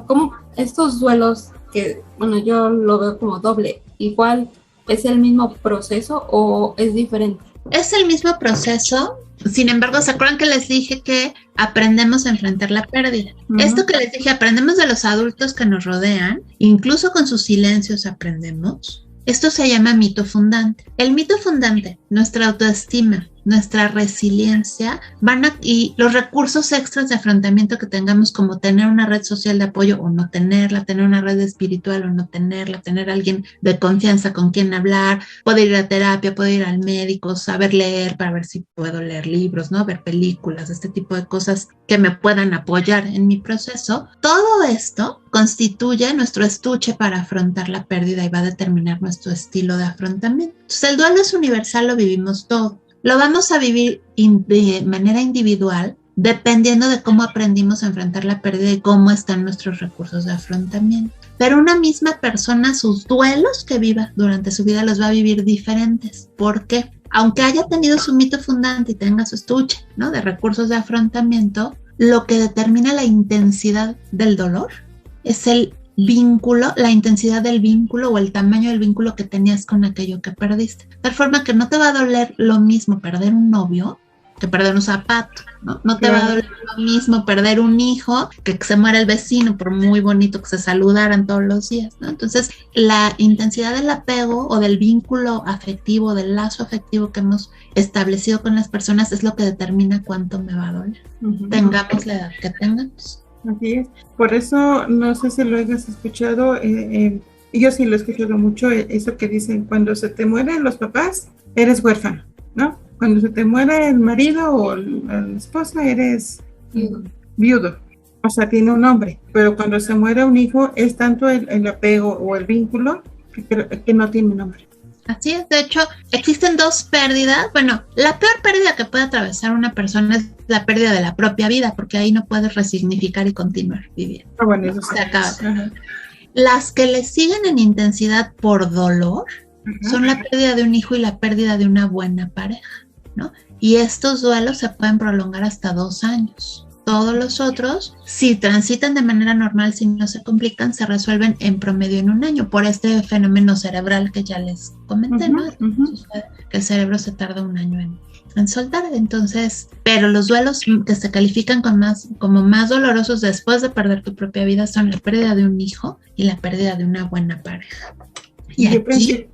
Como estos duelos que, bueno, yo lo veo como doble, igual es el mismo proceso o es diferente. Es el mismo proceso. Sin embargo, ¿se acuerdan que les dije que aprendemos a enfrentar la pérdida? Esto que les dije, aprendemos de los adultos que nos rodean, incluso con sus silencios aprendemos. Esto se llama mito fundante. El mito fundante, nuestra autoestima, nuestra resiliencia, y los recursos extras de afrontamiento que tengamos, como tener una red social de apoyo o no tenerla, tener una red espiritual o no tenerla, tener alguien de confianza con quien hablar, poder ir a terapia, poder ir al médico, saber leer para ver si puedo leer libros, ¿no? Ver películas, este tipo de cosas que me puedan apoyar en mi proceso. Todo esto constituye nuestro estuche para afrontar la pérdida y va a determinar nuestro estilo de afrontamiento. Entonces, el duelo es universal, lo vivimos todo. Lo vamos a vivir de manera individual, dependiendo de cómo aprendimos a enfrentar la pérdida y cómo están nuestros recursos de afrontamiento. Pero una misma persona, sus duelos que viva durante su vida los va a vivir diferentes. ¿Por qué? Aunque haya tenido su mito fundante y tenga su estuche, ¿no?, de recursos de afrontamiento, lo que determina la intensidad del dolor es el vínculo, la intensidad del vínculo o el tamaño del vínculo que tenías con aquello que perdiste. De tal forma que no te va a doler lo mismo perder un novio que perder un zapato, ¿no? No te va a doler lo mismo perder un hijo que se muera el vecino, por muy bonito que se saludaran todos los días, ¿no? Entonces, la intensidad del apego o del vínculo afectivo, del lazo afectivo que hemos establecido con las personas es lo que determina cuánto me va a doler. Tengamos la edad que tengamos. Así es. Por eso, no sé si lo hayas escuchado, yo sí lo he escuchado mucho, eso que dicen, cuando se te mueren los papás, eres huérfano, ¿no? Cuando se te muere el marido o la esposa, eres viudo. O sea, tiene un nombre. Pero cuando se muere un hijo, es tanto el apego o el vínculo que no tiene nombre. Así es, de hecho, existen dos pérdidas. Bueno, la peor pérdida que puede atravesar una persona es la pérdida de la propia vida, porque ahí no puedes resignificar y continuar viviendo. Bueno, eso se acaba. Las que le siguen en intensidad por dolor son la pérdida de un hijo y la pérdida de una buena pareja, ¿no? Y estos duelos se pueden prolongar hasta 2 años. Todos los otros, si transitan de manera normal, si no se complican, se resuelven en promedio en 1 año, por este fenómeno cerebral que ya les comenté, ¿no? Que el cerebro se tarda 1 año en soltar. Entonces, pero los duelos que se califican como más dolorosos después de perder tu propia vida son la pérdida de un hijo y la pérdida de una buena pareja. Y aquí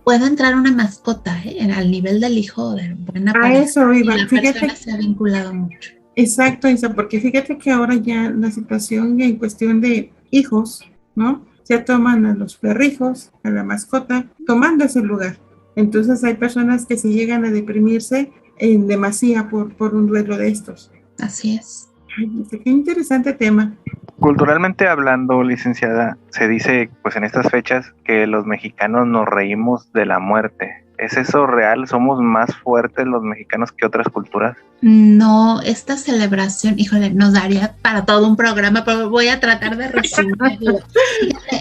puede entrar una mascota, al nivel del hijo o de buena pareja. Eso iba. Y la persona se ha vinculado mucho. Exacto, Isa, porque fíjate que ahora ya la situación en cuestión de hijos, ¿no? Ya toman a los perrijos, a la mascota, tomando ese lugar. Entonces hay personas que se llegan a deprimirse en demasía por un duelo de estos. Así es. Ay, qué interesante tema. Culturalmente hablando, licenciada, se dice pues en estas fechas que los mexicanos nos reímos de la muerte. ¿Es eso real? ¿Somos más fuertes los mexicanos que otras culturas? No, esta celebración, híjole, nos daría para todo un programa, pero voy a tratar de resumirlo.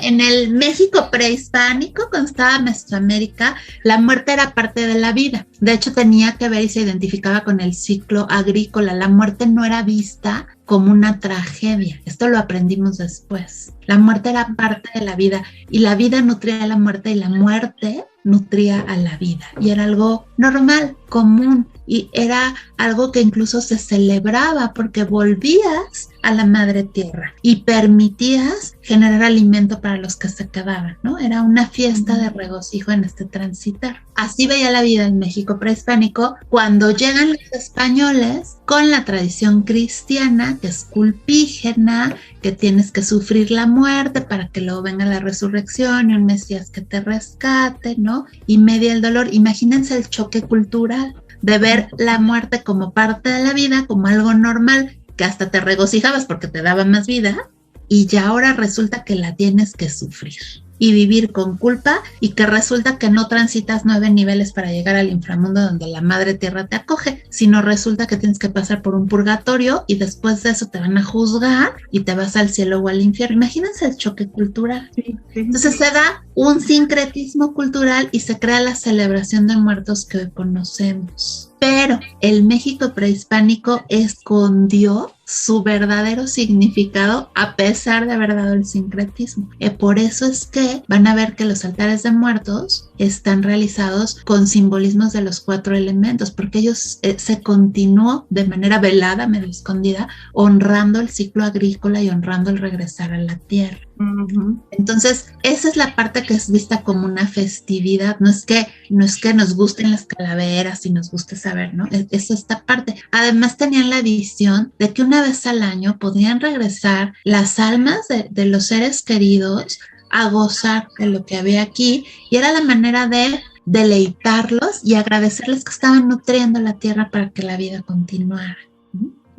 En el México prehispánico, cuando estaba Mesoamérica, la muerte era parte de la vida. De hecho, tenía que ver y se identificaba con el ciclo agrícola. La muerte no era vista como una tragedia. Esto lo aprendimos después. La muerte era parte de la vida y la vida nutría a la muerte y la muerte nutría a la vida. Y era algo normal, común, y era algo que incluso se celebraba porque volvías a la madre tierra y permitías generar alimento para los que se quedaban, ¿no? Era una fiesta de regocijo en este transitar. Así veía la vida en México prehispánico. Cuando llegan los españoles con la tradición cristiana, que es culpígena, que tienes que sufrir la muerte para que luego venga la resurrección y un Mesías que te rescate, ¿no? Y media el dolor. Imagínense el choque cultural de ver la muerte como parte de la vida, como algo normal, que hasta te regocijabas porque te daba más vida, y ya ahora resulta que la tienes que sufrir y vivir con culpa, y que resulta que no transitas 9 niveles para llegar al inframundo donde la madre tierra te acoge, sino resulta que tienes que pasar por un purgatorio y después de eso te van a juzgar y te vas al cielo o al infierno. Imagínense el choque cultural. Entonces se da un sincretismo cultural y se crea la celebración de muertos que hoy conocemos. Pero el México prehispánico escondió su verdadero significado a pesar de haber dado el sincretismo. Por eso es que van a ver que los altares de muertos están realizados con simbolismos de los 4 elementos, porque ellos se continuó de manera velada, medio escondida, honrando el ciclo agrícola y honrando el regresar a la tierra. Uh-huh. Entonces, esa es la parte que es vista como una festividad. No es que nos gusten las calaveras y nos guste saber, ¿no? Es esta parte. Además, tenían la visión de que una vez al año podían regresar las almas de los seres queridos a gozar de lo que había aquí, y era la manera de deleitarlos y agradecerles que estaban nutriendo la tierra para que la vida continuara.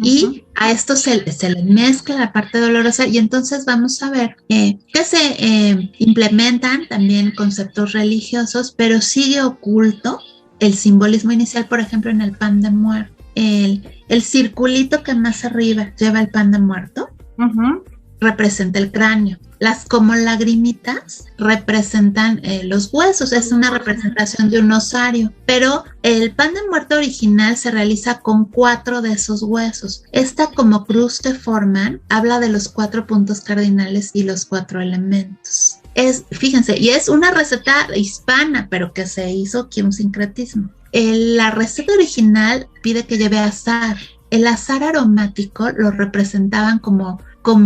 Y a esto se le mezcla la parte dolorosa, y entonces vamos a ver que se implementan también conceptos religiosos, pero sigue oculto el simbolismo inicial. Por ejemplo, en el pan de muerto, el circulito que más arriba lleva el pan de muerto, representa el cráneo. Las como lagrimitas representan los huesos, es una representación de un osario, pero el pan de muerto original se realiza con 4 de esos huesos. Esta como cruz que forman habla de los 4 puntos cardinales y los 4 elementos. Fíjense, y es una receta hispana, pero que se hizo aquí un sincretismo. La receta original pide que lleve azahar. El azahar aromático lo representaban como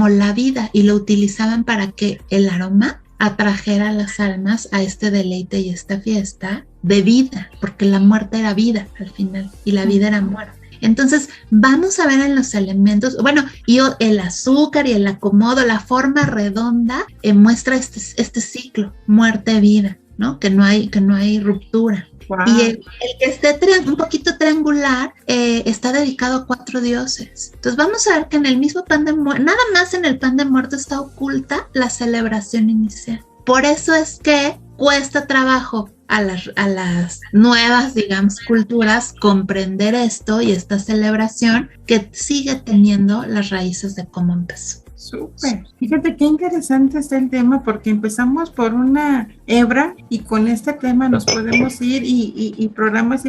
la vida, y lo utilizaban para que el aroma atrajera a las almas a este deleite y esta fiesta de vida, porque la muerte era vida al final y la vida era muerte. Entonces vamos a ver en los elementos, bueno, y el azúcar y el acomodo, la forma redonda muestra este ciclo, muerte-vida, ¿no? Que no hay ruptura. Wow. Y el que esté un poquito triangular está dedicado a 4 dioses. Entonces vamos a ver que en el mismo pan de muerto, nada más en el pan de muerto está oculta la celebración inicial. Por eso es que cuesta trabajo a las nuevas, digamos, culturas comprender esto y esta celebración que sigue teniendo las raíces de cómo empezó. Súper. Fíjate qué interesante está el tema, porque empezamos por una hebra y con este tema nos podemos ir y programas,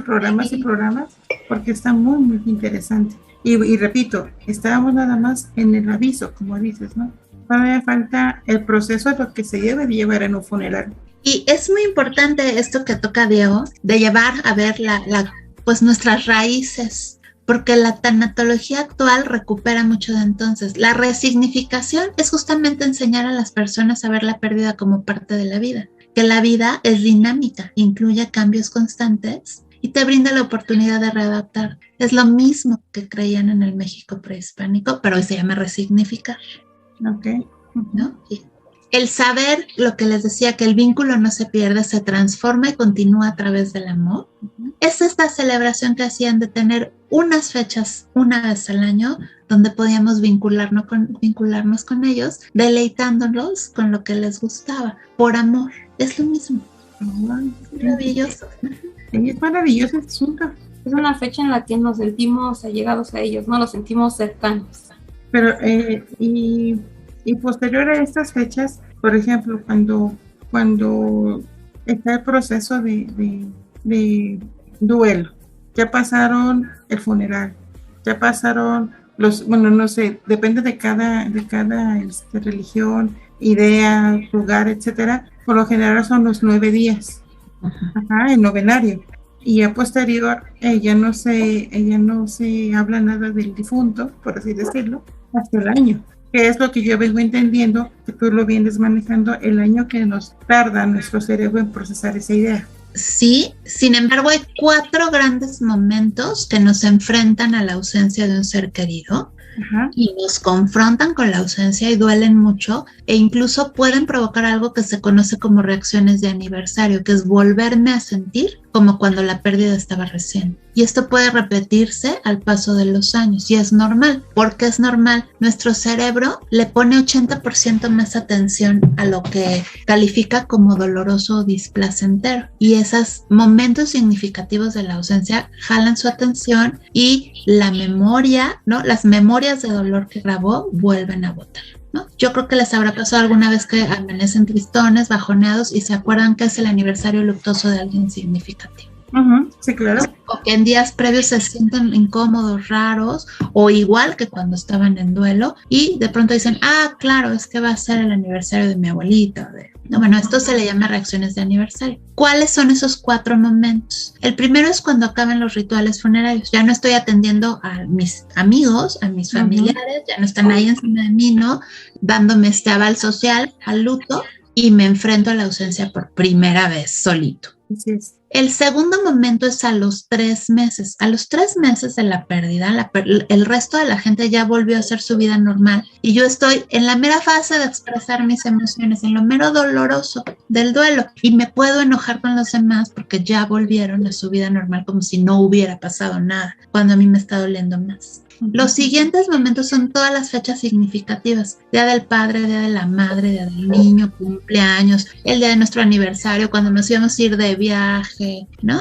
porque está muy, muy interesante. Y repito, estábamos nada más en el aviso, como dices, ¿no? Todavía falta el proceso de lo que se debe de llevar en un funeral. Y es muy importante esto que toca Diego, de llevar a ver pues nuestras raíces, porque la tanatología actual recupera mucho de entonces. La resignificación es justamente enseñar a las personas a ver la pérdida como parte de la vida, que la vida es dinámica, incluye cambios constantes y te brinda la oportunidad de readaptar. Es lo mismo que creían en el México prehispánico, pero hoy se llama resignificar. Ok. ¿No? Y el saber lo que les decía, que el vínculo no se pierde, se transforma y continúa a través del amor, es esta celebración que hacían de tener unas fechas una vez al año donde podíamos vincularnos con ellos, deleitándolos con lo que les gustaba, por amor. Es lo mismo. Es maravilloso. Sí, es maravilloso este asunto. Es una fecha en la que nos sentimos allegados a ellos, ¿no? Los sentimos cercanos. Pero, y posterior a estas fechas, por ejemplo, cuando está el proceso de duelo, ya pasaron el funeral, ya pasaron bueno, no sé, depende de cada religión, idea, lugar, etcétera. Por lo general son los 9 días, el novenario. Y a posterior, ya no se habla nada del difunto, por así decirlo, hasta el año, que es lo que yo vengo entendiendo, que tú lo vienes manejando, el año que nos tarda nuestro cerebro en procesar esa idea. Sí, sin embargo hay 4 grandes momentos que nos enfrentan a la ausencia de un ser querido. Y nos confrontan con la ausencia y duelen mucho, e incluso pueden provocar algo que se conoce como reacciones de aniversario, que es volverme a sentir como cuando la pérdida estaba recién. Y esto puede repetirse al paso de los años, y es normal. ¿Por qué es normal? Nuestro cerebro le pone 80% más atención a lo que califica como doloroso o displacentero, y esos momentos significativos de la ausencia jalan su atención, y la memoria, ¿no? Las memorias de dolor que grabó vuelven a botar, ¿no? Yo creo que les habrá pasado alguna vez que amanecen tristones, bajoneados, y se acuerdan que es el aniversario luctuoso de alguien significativo. Sí, claro. O que en días previos se sienten incómodos, raros, o igual que cuando estaban en duelo, y de pronto dicen, claro, es que va a ser el aniversario de mi abuelita. No, bueno, esto se le llama reacciones de aniversario. ¿Cuáles son esos 4 momentos? El primero es cuando acaban los rituales funerarios. Ya no estoy atendiendo a mis amigos, a mis familiares, ya no están ahí encima de mí, ¿no? Dándome este aval social al luto, y me enfrento a la ausencia por primera vez solito. Así es. El segundo momento es a los 3 meses. A los 3 meses de la pérdida, el resto de la gente ya volvió a hacer su vida normal, y yo estoy en la mera fase de expresar mis emociones, en lo mero doloroso del duelo, y me puedo enojar con los demás porque ya volvieron a su vida normal como si no hubiera pasado nada, cuando a mí me está doliendo más. Los siguientes momentos son todas las fechas significativas: Día del Padre, Día de la Madre, Día del Niño, cumpleaños, el día de nuestro aniversario, cuando nos íbamos a ir de viaje, ¿no?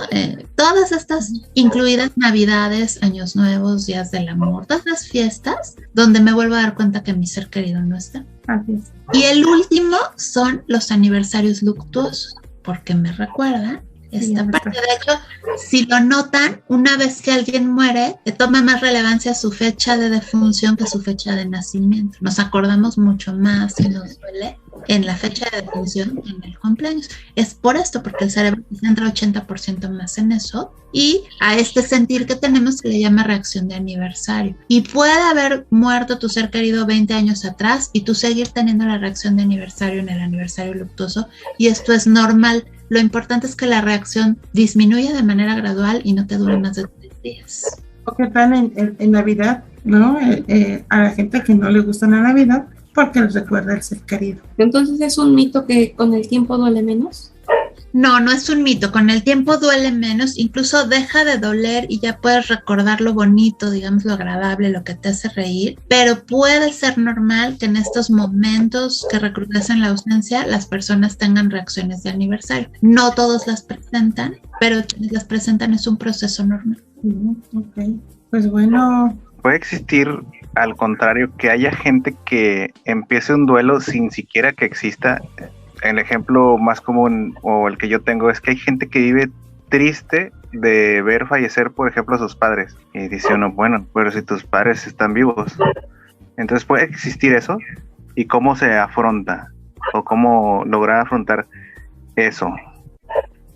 Todas estas, incluidas Navidades, Años Nuevos, Días del Amor, todas las fiestas donde me vuelvo a dar cuenta que mi ser querido no está. Así es. Y el último son los aniversarios luctuosos, porque me recuerdan esta parte. De hecho, si lo notan, una vez que alguien muere, toma más relevancia su fecha de defunción que su fecha de nacimiento. Nos acordamos mucho más y nos duele en la fecha de defunción que en el cumpleaños. Es por esto, porque el cerebro se centra 80% más en eso, y a este sentir que tenemos se le llama reacción de aniversario. Y puede haber muerto tu ser querido 20 años atrás y tú seguir teniendo la reacción de aniversario en el aniversario luctuoso, y esto es normal. Lo importante es que la reacción disminuya de manera gradual y no te dure más de 3 días. O que tal en Navidad, ¿no? A la gente que no le gusta la Navidad porque nos recuerda el ser querido. Entonces, ¿es un mito que con el tiempo duele menos? No, no es un mito. Con el tiempo duele menos, incluso deja de doler y ya puedes recordar lo bonito, digamos, lo agradable, lo que te hace reír, pero puede ser normal que en estos momentos que recrudecen la ausencia las personas tengan reacciones de aniversario. No todos las presentan, pero quienes las presentan es un proceso normal. Ok, pues bueno. Puede existir, al contrario, que haya gente que empiece un duelo sin siquiera que exista. El ejemplo más común, o el que yo tengo, es que hay gente que vive triste de ver fallecer, por ejemplo, a sus padres. Y dice uno, bueno, pero si tus padres están vivos. Entonces, ¿puede existir eso? ¿Y cómo se afronta? ¿O cómo lograr afrontar eso?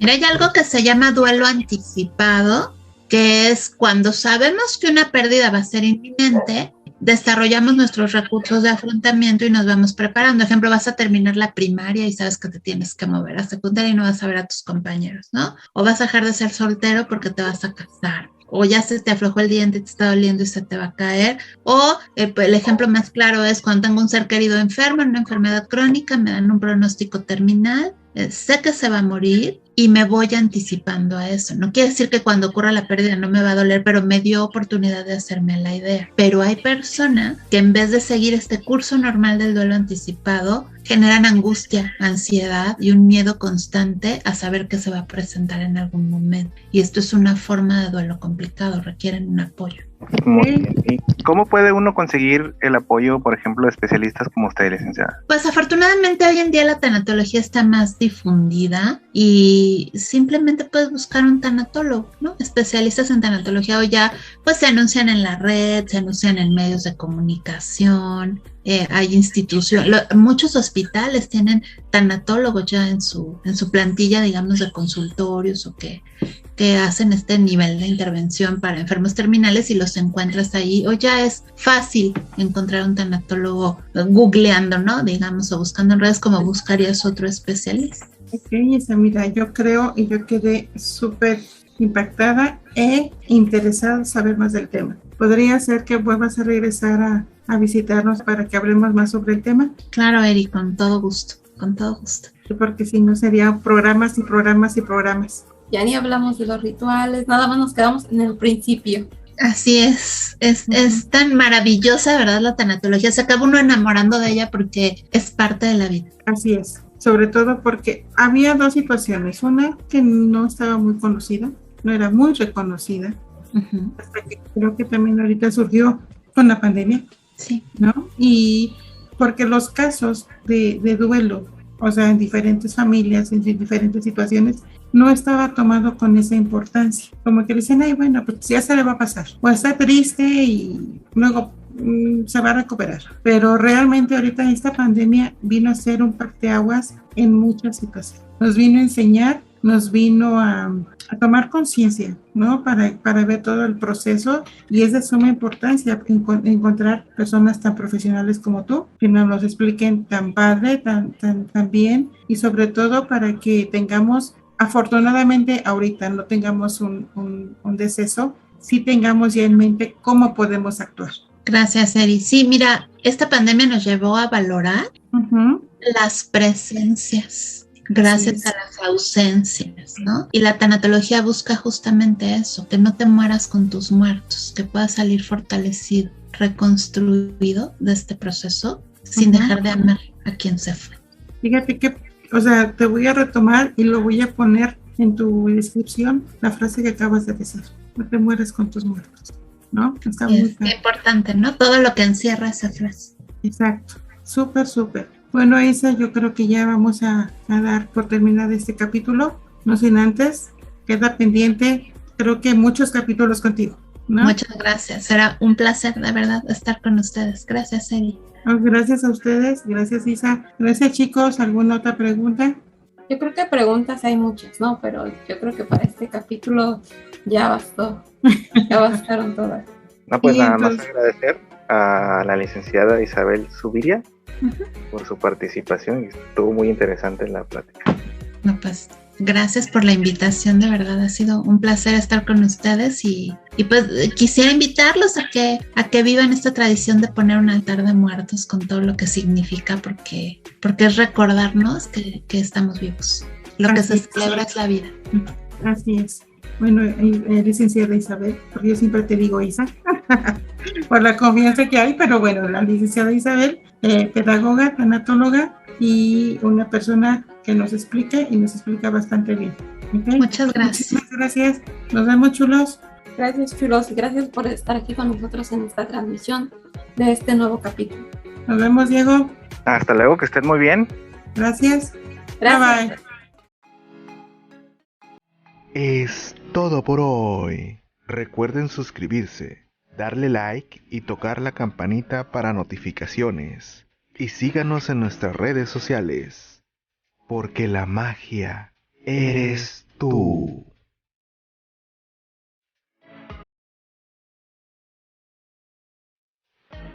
Mira, hay algo que se llama duelo anticipado, que es cuando sabemos que una pérdida va a ser inminente, desarrollamos nuestros recursos de afrontamiento y nos vamos preparando. Ejemplo, vas a terminar la primaria y sabes que te tienes que mover a secundaria y no vas a ver a tus compañeros, ¿no? O vas a dejar de ser soltero porque te vas a casar. o ya se te aflojó el diente, te está doliendo y se te va a caer. O el ejemplo más claro es cuando tengo un ser querido enfermo en una enfermedad crónica, me dan un pronóstico terminal, sé que se va a morir y me voy anticipando a eso. No quiere decir que cuando ocurra la pérdida no me va a doler, pero me dio oportunidad de hacerme la idea. Pero hay personas que en vez de seguir este curso normal del duelo anticipado, generan angustia, ansiedad y un miedo constante a saber que se va a presentar en algún momento. Y esto es una forma de duelo complicado, requieren un apoyo. Muy bien. ¿Y cómo puede uno conseguir el apoyo, por ejemplo, de especialistas como usted, licenciada? Pues afortunadamente hoy en día la tanatología está más difundida y simplemente puedes buscar un tanatólogo, ¿no? Especialistas en tanatología hoy ya pues se anuncian en la red, se anuncian en medios de comunicación, hay instituciones, muchos hospitales tienen tanatólogos ya en su plantilla, digamos, de consultorios o que hacen este nivel de intervención para enfermos terminales y los encuentras ahí. O ya es fácil encontrar un tanatólogo googleando, ¿no? Digamos, o buscando en redes como buscarías otro especialista. Ok, mira, yo creo y yo quedé súper impactada e interesada en saber más del tema. ¿Podría ser que vuelvas a regresar a visitarnos para que hablemos más sobre el tema? Claro, Eri, con todo gusto, con todo gusto. Porque si no serían programas y programas y programas. Ya ni hablamos de los rituales, nada más nos quedamos en el principio. Así es tan maravillosa, ¿verdad? La tanatología, se acaba uno enamorando de ella porque es parte de la vida. Así es, sobre todo porque había dos situaciones, una que no estaba muy conocida, no era muy reconocida, hasta que creo que también ahorita surgió con la pandemia, sí, ¿no? Y porque los casos de duelo, o sea, en diferentes familias, en diferentes situaciones, no estaba tomado con esa importancia. Como que dicen, ay, bueno, pues ya se le va a pasar. O está triste y luego se va a recuperar. Pero realmente ahorita esta pandemia vino a ser un parteaguas en muchas situaciones. Nos vino a enseñar, nos vino a tomar conciencia, ¿no? Para ver todo el proceso, y es de suma importancia encontrar personas tan profesionales como tú, que nos los expliquen tan padre, tan bien, y sobre todo para que tengamos, afortunadamente ahorita no tengamos un deceso, sí tengamos ya en mente cómo podemos actuar. Gracias, Eri. Sí, mira, esta pandemia nos llevó a valorar las presencias. Gracias a las ausencias, ¿no? Y la tanatología busca justamente eso, que no te mueras con tus muertos, que puedas salir fortalecido, reconstruido de este proceso, sin dejar de amar a quien se fue. Fíjate que, o sea, te voy a retomar y lo voy a poner en tu descripción, la frase que acabas de decir, no te mueras con tus muertos, ¿no? Está muy importante, ¿no? Todo lo que encierra esa frase. Exacto, súper. Bueno, Isa, yo creo que ya vamos a dar por terminado este capítulo. No sin antes, queda pendiente, creo que muchos capítulos contigo, ¿no? Muchas gracias. Será un placer, de verdad, estar con ustedes. Gracias, Eri. Gracias a ustedes. Gracias, Isa. Gracias, chicos. ¿Alguna otra pregunta? Yo creo que preguntas hay muchas, ¿no? Pero yo creo que para este capítulo ya bastó. Ya bastaron todas. No, pues nada más agradecer a la licenciada Isabel Zuviria por su participación, y estuvo muy interesante en la plática. No, pues gracias por la invitación, de verdad ha sido un placer estar con ustedes y pues quisiera invitarlos a que vivan esta tradición de poner un altar de muertos con todo lo que significa, porque es recordarnos que estamos vivos. Lo que se celebra es la vida. Así es. Bueno, licenciada Isabel, porque yo siempre te digo Isa, por la confianza que hay, pero bueno, la licenciada Isabel, pedagoga, tanatóloga y una persona que nos explica y nos explica bastante bien. ¿Okay? Muchas gracias. Muchas gracias. Nos vemos, chulos. Gracias, chulos, y gracias por estar aquí con nosotros en esta transmisión de este nuevo capítulo. Nos vemos, Diego. Hasta luego, que estén muy bien. Gracias. Gracias. Bye. Es todo por hoy. Recuerden suscribirse, darle like y tocar la campanita para notificaciones. Y síganos en nuestras redes sociales. Porque la magia eres tú.